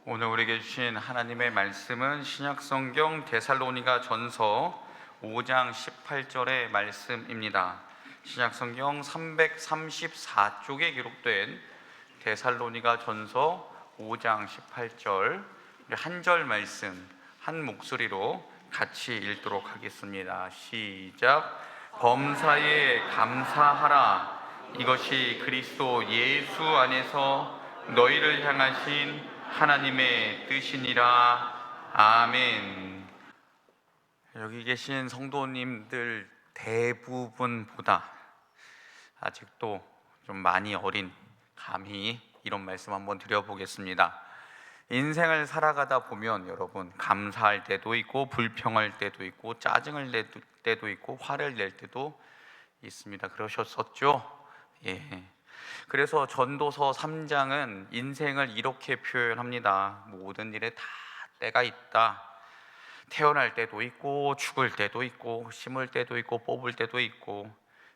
오늘 우리에게 주신 하나님의 말씀은 신약성경 데살로니가 전서 5장 18절의 말씀입니다. 신약성경 334쪽에 기록된 데살로니가 전서 5장 18절 한 절 말씀 한 목소리로 같이 읽도록 하겠습니다. 시작. 범사에 감사하라. 이것이 그리스도 예수 안에서 너희를 향하신 하나님의 뜻이니라. 아멘. 여기 계신 성도님들 대부분보다 아직도 좀 많이 어린 감히 이런 말씀 한번 드려보겠습니다. 인생을 살아가다 보면 여러분 감사할 때도 있고 불평할 때도 있고 짜증을 낼 때도 있고 화를 낼 때도 있습니다. 그러셨었죠? 예. 그래서 전도서 3장은 인생을 이렇게 표현합니다. 모든 일에 다 때가 있다. 태어날 때도 있고 죽을 때도 있고 심을 때도 있고 뽑을 때도 있고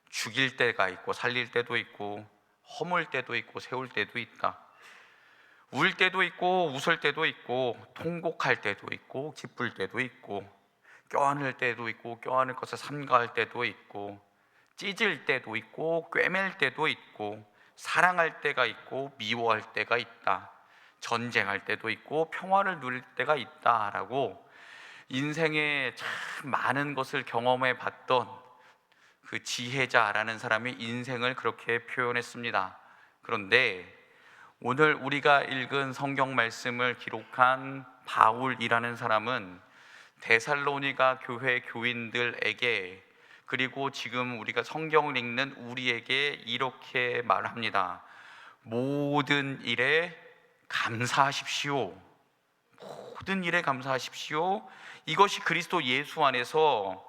죽일 때가 있고 살릴 때도 있고 허물 때도 있고 세울 때도 있다. 울 때도 있고 웃을 때도 있고 통곡할 때도 있고 기쁠 때도 있고 껴안을 때도 있고 껴안을 것을 삼가할 때도 있고 찢을 때도 있고 꿰맬 때도 있고 사랑할 때가 있고 미워할 때가 있다. 전쟁할 때도 있고 평화를 누릴 때가 있다라고 인생에 참 많은 것을 경험해 봤던 그 지혜자라는 사람이 인생을 그렇게 표현했습니다. 그런데 오늘 우리가 읽은 성경 말씀을 기록한 바울이라는 사람은 데살로니가 교회 교인들에게 그리고 지금 우리가 성경을 읽는 우리에게 이렇게 말합니다. 모든 일에 감사하십시오. 모든 일에 감사하십시오. 이것이 그리스도 예수 안에서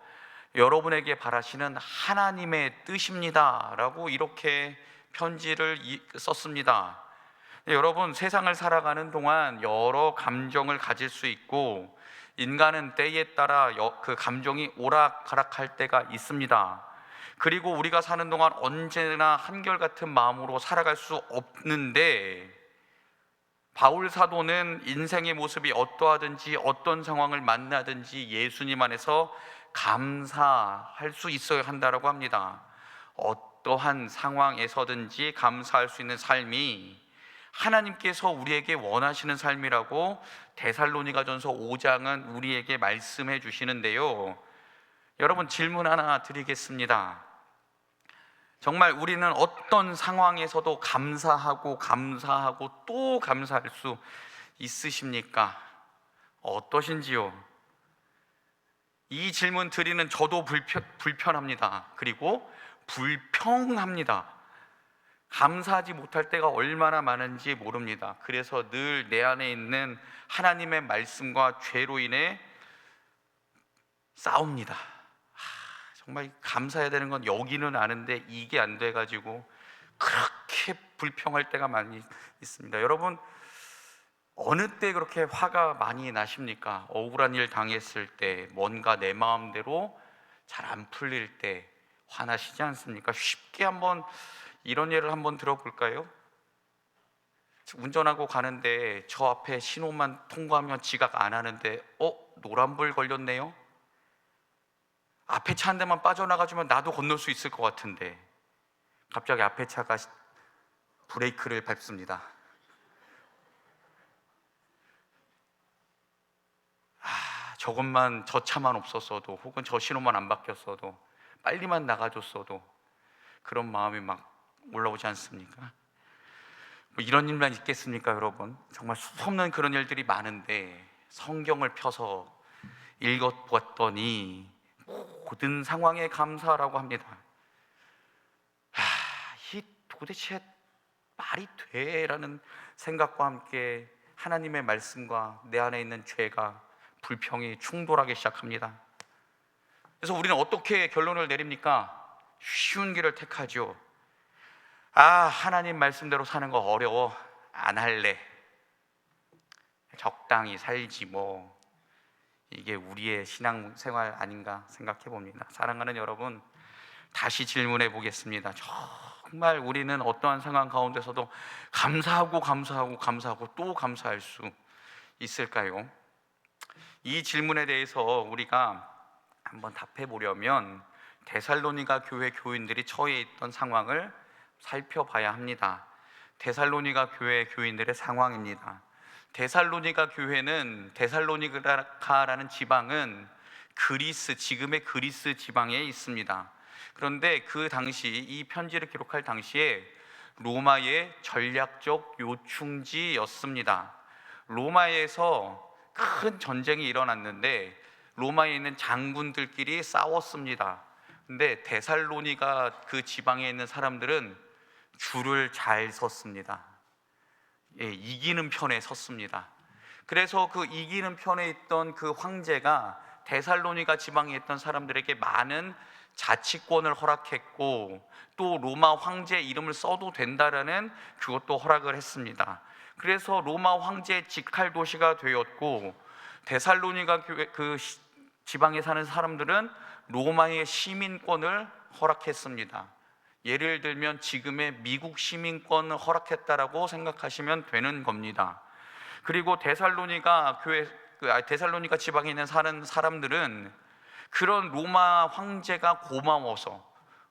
여러분에게 바라시는 하나님의 뜻입니다 라고 이렇게 편지를 썼습니다. 여러분, 세상을 살아가는 동안 여러 감정을 가질 수 있고 인간은 때에 따라 그 감정이 오락가락할 때가 있습니다. 그리고 우리가 사는 동안 언제나 한결같은 마음으로 살아갈 수 없는데 바울 사도는 인생의 모습이 어떠하든지 어떤 상황을 만나든지 예수님 안에서 감사할 수 있어야 한다고 합니다. 어떠한 상황에서든지 감사할 수 있는 삶이 하나님께서 우리에게 원하시는 삶이라고 데살로니가전서 5장은 우리에게 말씀해 주시는데요. 여러분, 질문 하나 드리겠습니다. 정말 우리는 어떤 상황에서도 감사하고 또 감사할 수 있으십니까? 어떠신지요? 이 질문 드리는 저도 불편합니다. 그리고 불평합니다. 감사하지 못할 때가 얼마나 많은지 모릅니다. 그래서 늘 내 안에 있는 하나님의 말씀과 죄로 인해 싸웁니다. 정말 감사해야 되는 건 여기는 아는데 이게 안 돼가지고 그렇게 불평할 때가 많이 있습니다. 여러분, 어느 때 그렇게 화가 많이 나십니까? 억울한 일 당했을 때, 뭔가 내 마음대로 잘 안 풀릴 때 화나시지 않습니까? 쉽게 한번 이런 예를 한번 들어볼까요? 운전하고 가는데 저 앞에 신호만 통과하면 지각 안 하는데 노란불 걸렸네요? 앞에 차 한 대만 빠져나가주면 나도 건널 수 있을 것 같은데 갑자기 앞에 차가 브레이크를 밟습니다. 저것만, 저 차만 없었어도 혹은 저 신호만 안 바뀌었어도 빨리만 나가줬어도 그런 마음이 막 올라오지 않습니까? 뭐 이런 일만 있겠습니까, 여러분? 정말 수없는 그런 일들이 많은데 성경을 펴서 읽어보았더니 모든 상황에 감사하라고 합니다. 이 도대체 말이 돼? 라는 생각과 함께 하나님의 말씀과 내 안에 있는 죄가 불평이 충돌하기 시작합니다. 그래서 우리는 어떻게 결론을 내립니까? 쉬운 길을 택하죠. 하나님 말씀대로 사는 거 어려워, 안 할래, 적당히 살지 뭐. 이게 우리의 신앙생활 아닌가 생각해 봅니다. 사랑하는 여러분, 다시 질문해 보겠습니다. 정말 우리는 어떠한 상황 가운데서도 감사하고 또 감사할 수 있을까요? 이 질문에 대해서 우리가 한번 답해 보려면 데살로니가 교회 교인들이 처해 있던 상황을 살펴봐야 합니다. 데살로니가 교회 교인들의 상황입니다. 데살로니가 교회는, 데살로니가라는 지방은 그리스, 지금의 그리스 지방에 있습니다. 그런데 그 당시, 이 편지를 기록할 당시에 로마의 전략적 요충지였습니다. 로마에서 큰 전쟁이 일어났는데 로마에 있는 장군들끼리 싸웠습니다. 근데 데살로니가 그 지방에 있는 사람들은 줄을 잘 섰습니다. 이기는 편에 섰습니다. 그래서 그 이기는 편에 있던 그 황제가 데살로니가 지방에 있던 사람들에게 많은 자치권을 허락했고, 또 로마 황제 이름을 써도 된다라는 그것도 허락을 했습니다. 그래서 로마 황제의 직할 도시가 되었고, 데살로니가 그 지방에 사는 사람들은 로마의 시민권을 허락했습니다. 예를 들면 지금의 미국 시민권을 허락했다라고 생각하시면 되는 겁니다. 그리고 데살로니가 지방에 있는 사는 사람들은 그런 로마 황제가 고마워서,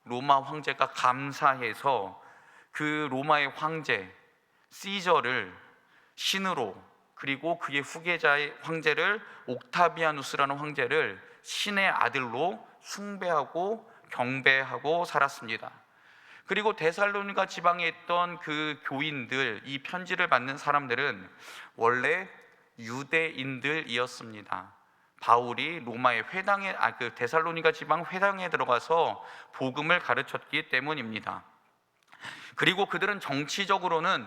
로마 황제가 감사해서 그 로마의 황제 시저를 신으로, 그리고 그의 후계자의 황제를, 옥타비아누스라는 황제를 신의 아들로 숭배하고 경배하고 살았습니다. 그리고 데살로니가 지방에 있던 그 교인들, 이 편지를 받는 사람들은 원래 유대인들이었습니다. 바울이 로마의 회당에, 그 데살로니가 지방 회당에 들어가서 복음을 가르쳤기 때문입니다. 그리고 그들은 정치적으로는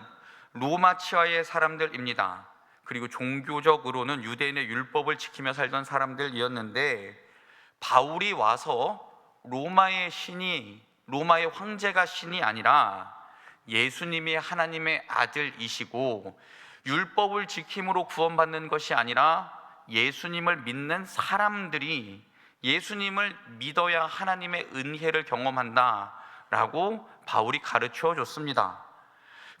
로마 치하의 사람들입니다. 그리고 종교적으로는 유대인의 율법을 지키며 살던 사람들이었는데, 바울이 와서 로마의 황제가 신이 아니라 예수님이 하나님의 아들이시고, 율법을 지킴으로 구원받는 것이 아니라 예수님을 믿는 사람들이 예수님을 믿어야 하나님의 은혜를 경험한다라고 바울이 가르쳐 줬습니다.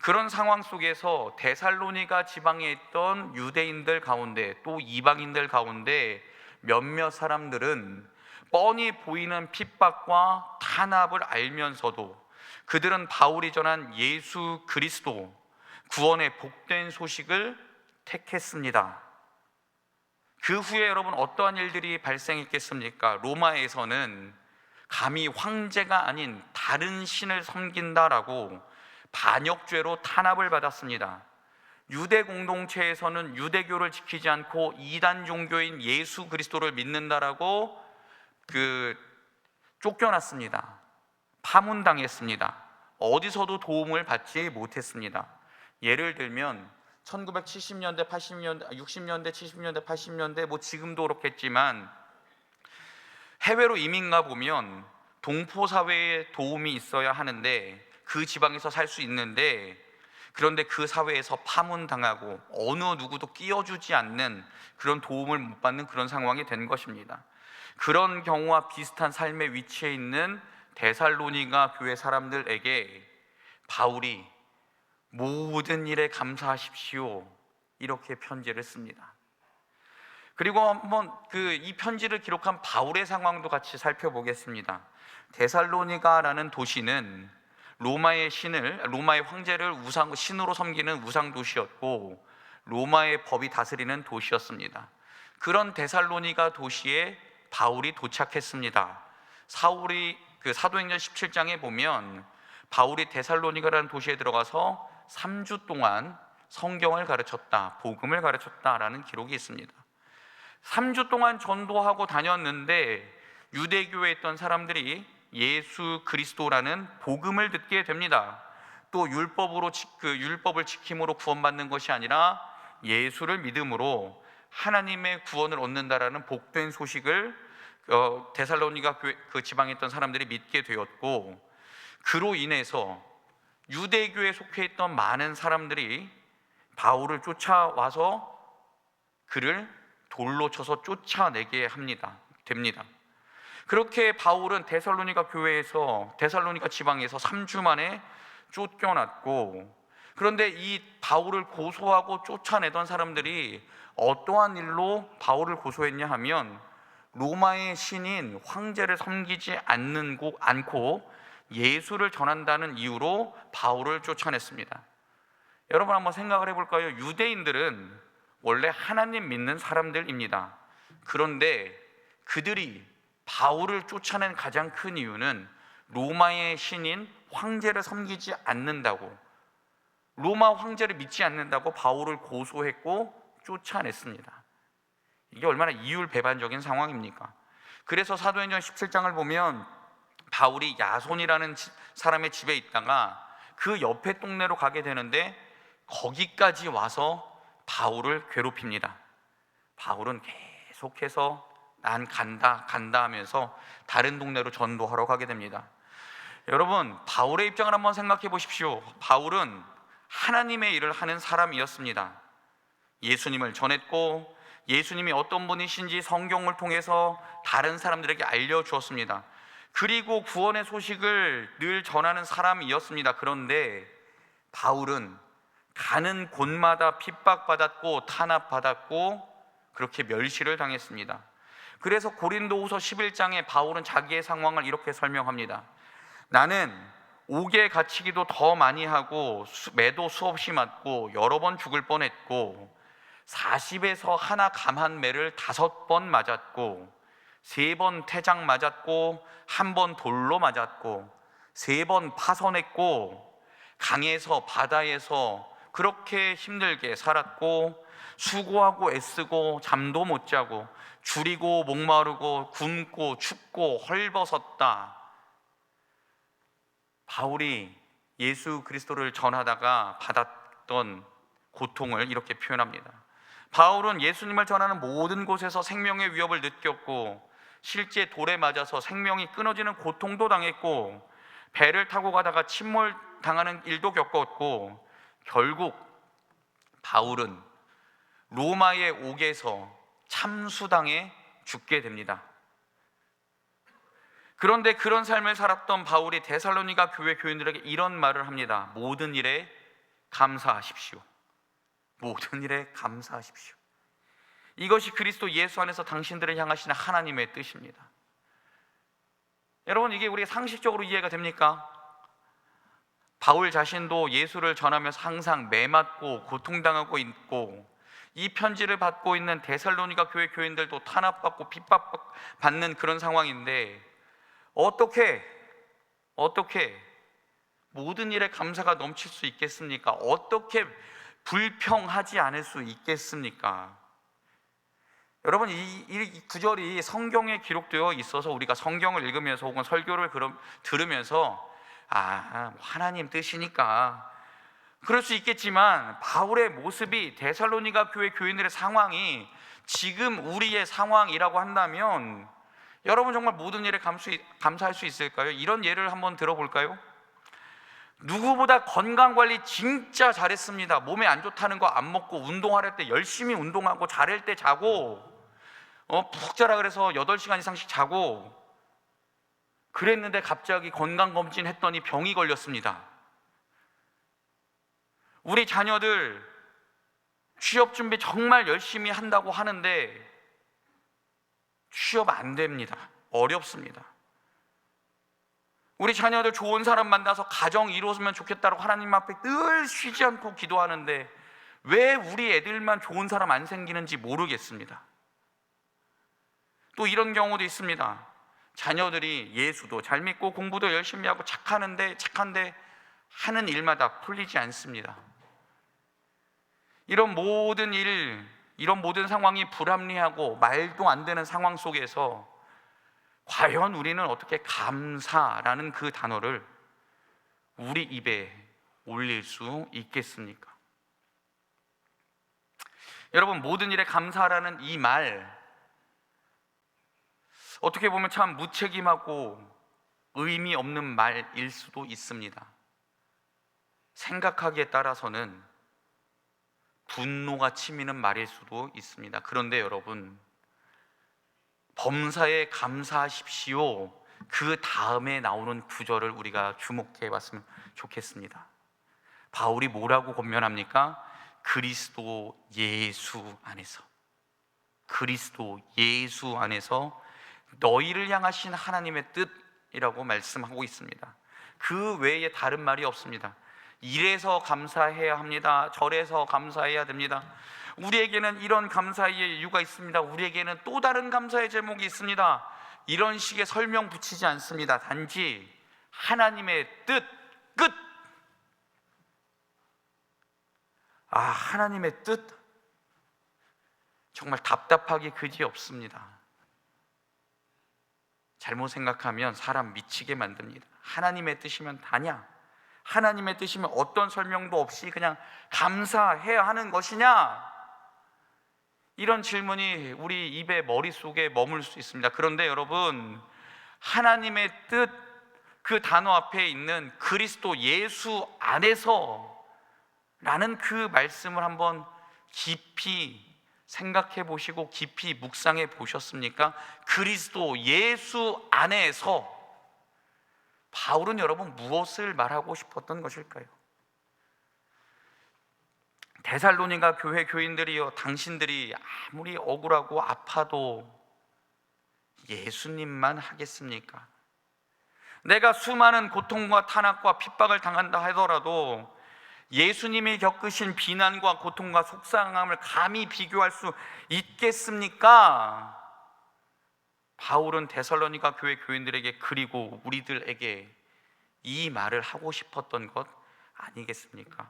그런 상황 속에서 데살로니가 지방에 있던 유대인들 가운데, 또 이방인들 가운데 몇몇 사람들은 뻔히 보이는 핍박과 탄압을 알면서도 그들은 바울이 전한 예수 그리스도, 구원의 복된 소식을 택했습니다. 그 후에 여러분 어떠한 일들이 발생했겠습니까? 로마에서는 감히 황제가 아닌 다른 신을 섬긴다라고 반역죄로 탄압을 받았습니다. 유대 공동체에서는 유대교를 지키지 않고 이단 종교인 예수 그리스도를 믿는다라고 쫓겨났습니다. 파문당했습니다. 어디서도 도움을 받지 못했습니다. 예를 들면 1970년대, 80년대, 60년대, 70년대, 80년대, 지금도 그렇겠지만 해외로 이민 가 보면 동포 사회에 도움이 있어야 하는데, 그 지방에서 살 수 있는데, 그런데 그 사회에서 파문당하고 어느 누구도 끼워주지 않는, 그런 도움을 못 받는 그런 상황이 된 것입니다. 그런 경우와 비슷한 삶의 위치에 있는 데살로니가 교회 사람들에게 바울이 모든 일에 감사하십시오, 이렇게 편지를 씁니다. 그리고 한번 이 편지를 기록한 바울의 상황도 같이 살펴보겠습니다. 데살로니가라는 도시는 로마의 황제를 신으로 섬기는 우상 도시였고, 로마의 법이 다스리는 도시였습니다. 그런 데살로니가 도시에 바울이 도착했습니다. 사도행전 17장에 보면 바울이 데살로니가라는 도시에 들어가서 3주 동안 성경을 가르쳤다, 복음을 가르쳤다라는 기록이 있습니다. 3주 동안 전도하고 다녔는데 유대교에 있던 사람들이 예수 그리스도라는 복음을 듣게 됩니다. 또 율법을 지킴으로 구원받는 것이 아니라 예수를 믿음으로 하나님의 구원을 얻는다라는 복된 소식을 데살로니가 그 지방에 있던 사람들이 믿게 되었고, 그로 인해서 유대교에 속해 있던 많은 사람들이 바울을 쫓아와서 그를 돌로 쳐서 쫓아내게 됩니다. 그렇게 바울은 데살로니가 지방에서 3주 만에 쫓겨났고, 그런데 이 바울을 고소하고 쫓아내던 사람들이 어떠한 일로 바울을 고소했냐 하면 로마의 신인 황제를 섬기지 않고 예수를 전한다는 이유로 바울을 쫓아냈습니다. 여러분 한번 생각을 해볼까요? 유대인들은 원래 하나님 믿는 사람들입니다. 그런데 그들이 바울을 쫓아낸 가장 큰 이유는 로마의 신인 황제를 섬기지 않는다고, 로마 황제를 믿지 않는다고 바울을 고소했고 쫓아냈습니다. 이게 얼마나 이율배반적인 상황입니까? 그래서 사도행전 17장을 보면 바울이 야손이라는 사람의 집에 있다가 그 옆에 동네로 가게 되는데 거기까지 와서 바울을 괴롭힙니다. 바울은 계속해서 난 간다 하면서 다른 동네로 전도하러 가게 됩니다. 여러분, 바울의 입장을 한번 생각해 보십시오. 바울은 하나님의 일을 하는 사람이었습니다. 예수님을 전했고 예수님이 어떤 분이신지 성경을 통해서 다른 사람들에게 알려주었습니다. 그리고 구원의 소식을 늘 전하는 사람이었습니다. 그런데 바울은 가는 곳마다 핍박받았고 탄압받았고 그렇게 멸시를 당했습니다. 그래서 고린도후서 11장에 바울은 자기의 상황을 이렇게 설명합니다. 나는 옥에 갇히기도 더 많이 하고 매도 수없이 맞고 여러 번 죽을 뻔했고 40에서 하나 감한 매를 5번 맞았고 3번 태장 맞았고 1번 돌로 맞았고 3번 파선했고 강에서 바다에서 그렇게 힘들게 살았고 수고하고 애쓰고 잠도 못 자고 줄이고 목마르고 굶고 춥고 헐벗었다. 바울이 예수 그리스도를 전하다가 받았던 고통을 이렇게 표현합니다. 바울은 예수님을 전하는 모든 곳에서 생명의 위협을 느꼈고 실제 돌에 맞아서 생명이 끊어지는 고통도 당했고 배를 타고 가다가 침몰당하는 일도 겪었고 결국 바울은 로마의 옥에서 참수당해 죽게 됩니다. 그런데 그런 삶을 살았던 바울이 데살로니가 교회 교인들에게 이런 말을 합니다. 모든 일에 감사하십시오. 모든 일에 감사하십시오. 이것이 그리스도 예수 안에서 당신들을 향하시는 하나님의 뜻입니다. 여러분, 이게 우리가 상식적으로 이해가 됩니까? 바울 자신도 예수를 전하면서 항상 매맞고 고통당하고 있고 이 편지를 받고 있는 데살로니가 교회 교인들도 탄압받고 핍박받는 그런 상황인데 어떻게 모든 일에 감사가 넘칠 수 있겠습니까? 어떻게 불평하지 않을 수 있겠습니까? 여러분, 이 구절이 성경에 기록되어 있어서 우리가 성경을 읽으면서 혹은 설교를 들으면서 하나님 뜻이니까 그럴 수 있겠지만 바울의 모습이 데살로니가 교회 교인들의 상황이 지금 우리의 상황이라고 한다면 여러분 정말 모든 일에 감사할 수 있을까요? 이런 예를 한번 들어볼까요? 누구보다 건강관리 진짜 잘했습니다. 몸에 안 좋다는 거 안 먹고 운동할 때 열심히 운동하고 자랄 때 자고 푹 자라 그래서 8시간 이상씩 자고 그랬는데 갑자기 건강검진 했더니 병이 걸렸습니다. 우리 자녀들 취업 준비 정말 열심히 한다고 하는데 취업 안 됩니다. 어렵습니다. 우리 자녀들 좋은 사람 만나서 가정 이루었으면 좋겠다고 하나님 앞에 늘 쉬지 않고 기도하는데 왜 우리 애들만 좋은 사람 안 생기는지 모르겠습니다. 또 이런 경우도 있습니다. 자녀들이 예수도 잘 믿고 공부도 열심히 하고 착한데 하는 일마다 풀리지 않습니다. 이런 모든 상황이 불합리하고 말도 안 되는 상황 속에서 과연 우리는 어떻게 감사라는 그 단어를 우리 입에 올릴 수 있겠습니까? 여러분, 모든 일에 감사라는 이 말 어떻게 보면 참 무책임하고 의미 없는 말일 수도 있습니다. 생각하기에 따라서는 분노가 치미는 말일 수도 있습니다. 그런데 여러분, 범사에 감사하십시오 그 다음에 나오는 구절을 우리가 주목해 봤으면 좋겠습니다. 바울이 뭐라고 권면합니까? 그리스도 예수 안에서, 그리스도 예수 안에서 너희를 향하신 하나님의 뜻이라고 말씀하고 있습니다. 그 외에 다른 말이 없습니다. 이래서 감사해야 합니다. 저래서 감사해야 됩니다. 우리에게는 이런 감사의 이유가 있습니다. 우리에게는 또 다른 감사의 제목이 있습니다. 이런 식의 설명 붙이지 않습니다. 단지 하나님의 뜻, 끝. 하나님의 뜻, 정말 답답하기 그지없습니다. 잘못 생각하면 사람 미치게 만듭니다. 하나님의 뜻이면 다냐? 하나님의 뜻이면 어떤 설명도 없이 그냥 감사해야 하는 것이냐? 이런 질문이 우리 입에, 머릿속에 머물 수 있습니다. 그런데 여러분, 하나님의 뜻, 그 단어 앞에 있는 그리스도 예수 안에서 라는 그 말씀을 한번 깊이 생각해 보시고 깊이 묵상해 보셨습니까? 그리스도 예수 안에서 바울은 여러분 무엇을 말하고 싶었던 것일까요? 데살로니가 교회 교인들이여, 당신들이 아무리 억울하고 아파도 예수님만 하겠습니까? 내가 수많은 고통과 탄압과 핍박을 당한다 하더라도 예수님이 겪으신 비난과 고통과 속상함을 감히 비교할 수 있겠습니까? 바울은 데살로니가 교회 교인들에게, 그리고 우리들에게 이 말을 하고 싶었던 것 아니겠습니까?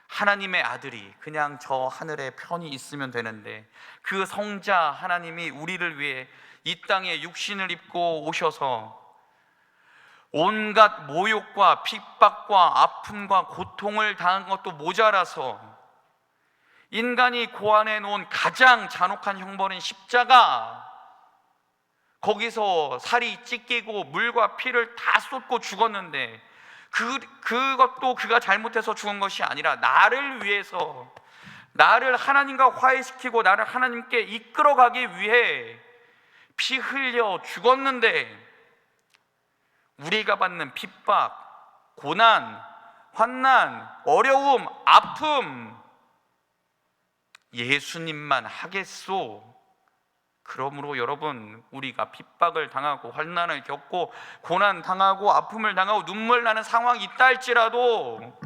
하나님의 아들이 그냥 저 하늘에 편히 있으면 되는데 그 성자 하나님이 우리를 위해 이 땅에 육신을 입고 오셔서 온갖 모욕과 핍박과 아픔과 고통을 당한 것도 모자라서 인간이 고안해 놓은 가장 잔혹한 형벌인 십자가, 거기서 살이 찢기고 물과 피를 다 쏟고 죽었는데 그것도 그가 잘못해서 죽은 것이 아니라 나를 위해서, 나를 하나님과 화해시키고 나를 하나님께 이끌어가기 위해 피 흘려 죽었는데, 우리가 받는 핍박, 고난, 환난, 어려움, 아픔 예수님만 하겠소? 그러므로 여러분, 우리가 핍박을 당하고 환난을 겪고 고난 당하고 아픔을 당하고 눈물 나는 상황이 있다 할지라도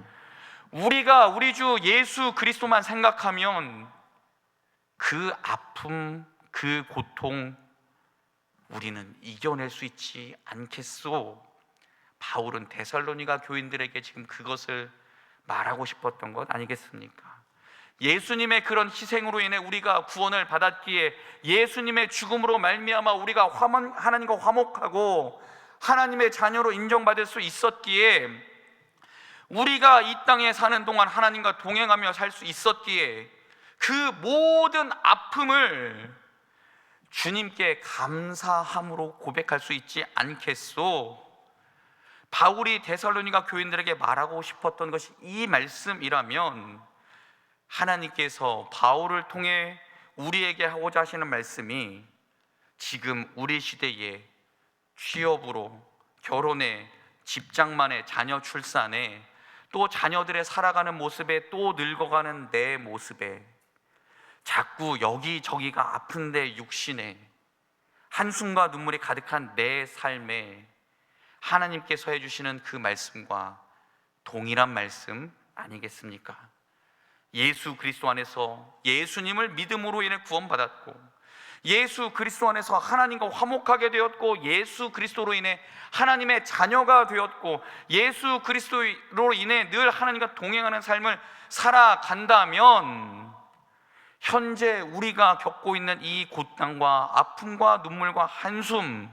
우리가 우리 주 예수 그리스도만 생각하면 그 아픔, 그 고통 우리는 이겨낼 수 있지 않겠소? 바울은 데살로니가 교인들에게 지금 그것을 말하고 싶었던 것 아니겠습니까? 예수님의 그런 희생으로 인해 우리가 구원을 받았기에, 예수님의 죽음으로 말미암아 우리가 하나님과 화목하고 하나님의 자녀로 인정받을 수 있었기에, 우리가 이 땅에 사는 동안 하나님과 동행하며 살 수 있었기에 그 모든 아픔을 주님께 감사함으로 고백할 수 있지 않겠소? 바울이 데살로니가 교인들에게 말하고 싶었던 것이 이 말씀이라면, 하나님께서 바울을 통해 우리에게 하고자 하시는 말씀이 지금 우리 시대에 취업으로, 결혼에, 직장만에, 자녀 출산에, 또 자녀들의 살아가는 모습에, 또 늙어가는 내 모습에, 자꾸 여기저기가 아픈데 육신에, 한숨과 눈물이 가득한 내 삶에 하나님께서 해주시는 그 말씀과 동일한 말씀 아니겠습니까? 예수 그리스도 안에서 예수님을 믿음으로 인해 구원받았고, 예수 그리스도 안에서 하나님과 화목하게 되었고, 예수 그리스도로 인해 하나님의 자녀가 되었고, 예수 그리스도로 인해 늘 하나님과 동행하는 삶을 살아간다면, 현재 우리가 겪고 있는 이 고통과 아픔과 눈물과 한숨,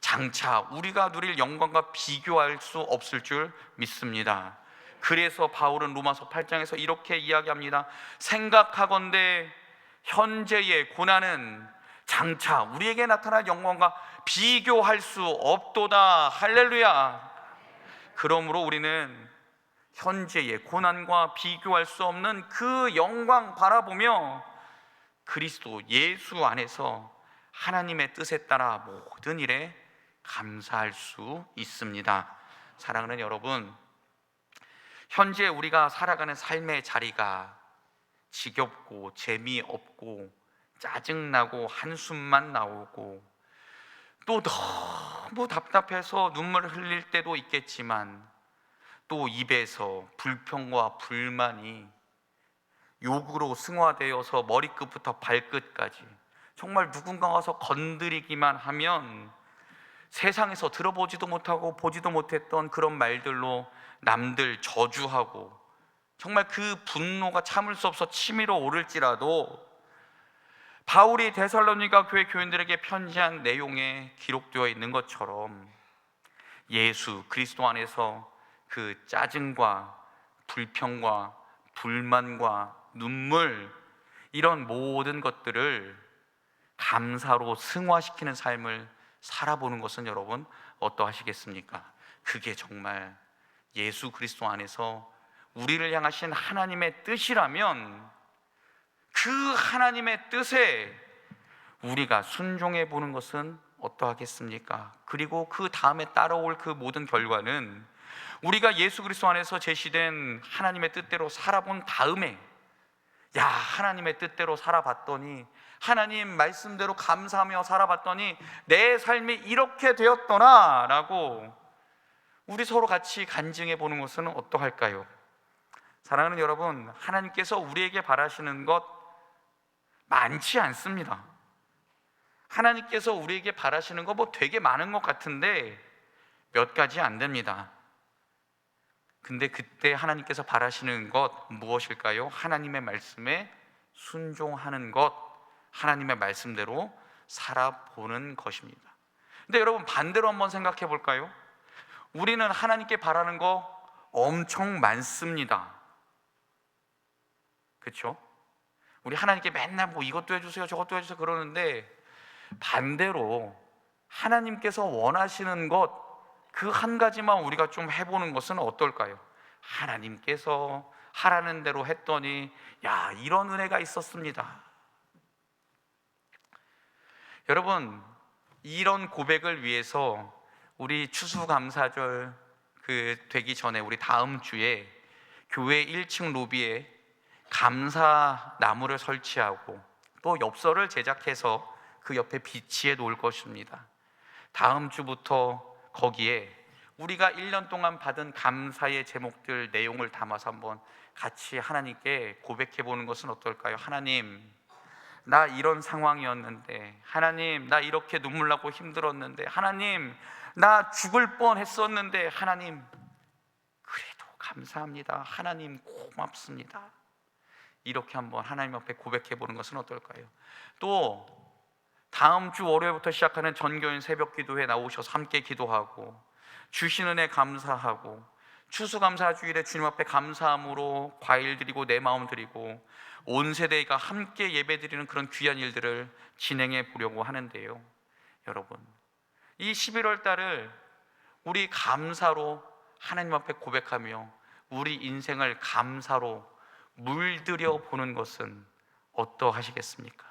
장차 우리가 누릴 영광과 비교할 수 없을 줄 믿습니다. 그래서 바울은 로마서 8장에서 이렇게 이야기합니다. 생각하건대 현재의 고난은 장차 우리에게 나타날 영광과 비교할 수 없도다. 할렐루야. 그러므로 우리는 현재의 고난과 비교할 수 없는 그 영광 바라보며 그리스도 예수 안에서 하나님의 뜻에 따라 모든 일에 감사할 수 있습니다. 사랑하는 여러분, 현재 우리가 살아가는 삶의 자리가 지겹고 재미없고 짜증나고 한숨만 나오고 또 너무 답답해서 눈물을 흘릴 때도 있겠지만 또 입에서 불평과 불만이 욕으로 승화되어서 머리끝부터 발끝까지 정말 누군가 와서 건드리기만 하면 세상에서 들어보지도 못하고 보지도 못했던 그런 말들로 남들 저주하고 정말 그 분노가 참을 수 없어 치밀어 오를지라도 바울이 데살로니가 교회 교인들에게 편지한 내용에 기록되어 있는 것처럼 예수 그리스도 안에서 그 짜증과 불평과 불만과 눈물, 이런 모든 것들을 감사로 승화시키는 삶을 살아보는 것은 여러분 어떠하시겠습니까? 그게 정말 예수 그리스도 안에서 우리를 향하신 하나님의 뜻이라면 그 하나님의 뜻에 우리가 순종해 보는 것은 어떠하겠습니까? 그리고 그 다음에 따라올 그 모든 결과는 우리가 예수 그리스도 안에서 제시된 하나님의 뜻대로 살아본 다음에 야, 하나님의 뜻대로 살아봤더니, 하나님 말씀대로 감사하며 살아봤더니 내 삶이 이렇게 되었더라 라고 우리 서로 같이 간증해 보는 것은 어떠할까요? 사랑하는 여러분, 하나님께서 우리에게 바라시는 것 많지 않습니다. 하나님께서 우리에게 바라시는 거 뭐 되게 많은 것 같은데 몇 가지 안 됩니다. 근데 그때 하나님께서 바라시는 것 무엇일까요? 하나님의 말씀에 순종하는 것, 하나님의 말씀대로 살아보는 것입니다. 근데 여러분 반대로 한번 생각해 볼까요? 우리는 하나님께 바라는 거 엄청 많습니다. 그렇죠? 우리 하나님께 맨날 뭐 이것도 해주세요 저것도 해주세요 그러는데 반대로 하나님께서 원하시는 것 그 한 가지만 우리가 좀 해보는 것은 어떨까요? 하나님께서 하라는 대로 했더니 야, 이런 은혜가 있었습니다. 여러분, 이런 고백을 위해서 우리 추수감사절 되기 전에 우리 다음 주에 교회 1층 로비에 감사 나무를 설치하고 또 엽서를 제작해서 그 옆에 비치해 놓을 것입니다. 다음 주부터 거기에 우리가 1년 동안 받은 감사의 제목들 내용을 담아서 한번 같이 하나님께 고백해 보는 것은 어떨까요? 하나님, 나 이런 상황이었는데, 하나님, 나 이렇게 눈물 나고 힘들었는데, 하나님, 나 죽을 뻔 했었는데, 하나님, 그래도 감사합니다. 하나님, 고맙습니다. 이렇게 한번 하나님 앞에 고백해 보는 것은 어떨까요? 또 다음 주 월요일부터 시작하는 전교인 새벽 기도회에 나오셔서 함께 기도하고 주신 은혜 감사하고 추수감사주일에 주님 앞에 감사함으로 과일 드리고 내 마음 드리고 온 세대가 함께 예배드리는 그런 귀한 일들을 진행해 보려고 하는데요. 여러분, 이 11월 달을 우리 감사로 하나님 앞에 고백하며 우리 인생을 감사로 물들여 보는 것은 어떠하시겠습니까?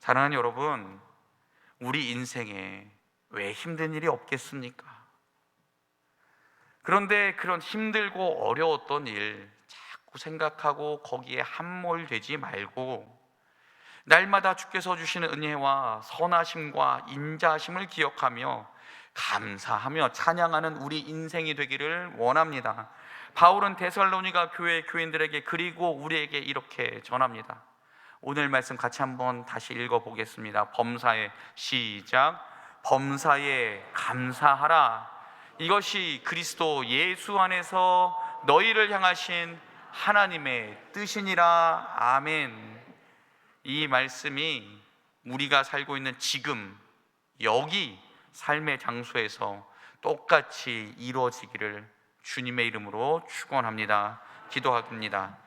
사랑하는 여러분, 우리 인생에 왜 힘든 일이 없겠습니까? 그런데 그런 힘들고 어려웠던 일 자꾸 생각하고 거기에 함몰되지 말고 날마다 주께서 주시는 은혜와 선하심과 인자하심을 기억하며 감사하며 찬양하는 우리 인생이 되기를 원합니다. 바울은 데살로니가 교회 교인들에게 그리고 우리에게 이렇게 전합니다. 오늘 말씀 같이 한번 다시 읽어보겠습니다. 범사에 시작. 범사에 감사하라. 이것이 그리스도 예수 안에서 너희를 향하신 하나님의 뜻이니라. 아멘. 이 말씀이 우리가 살고 있는 지금 여기 삶의 장소에서 똑같이 이루어지기를 주님의 이름으로 축원합니다. 기도합니다.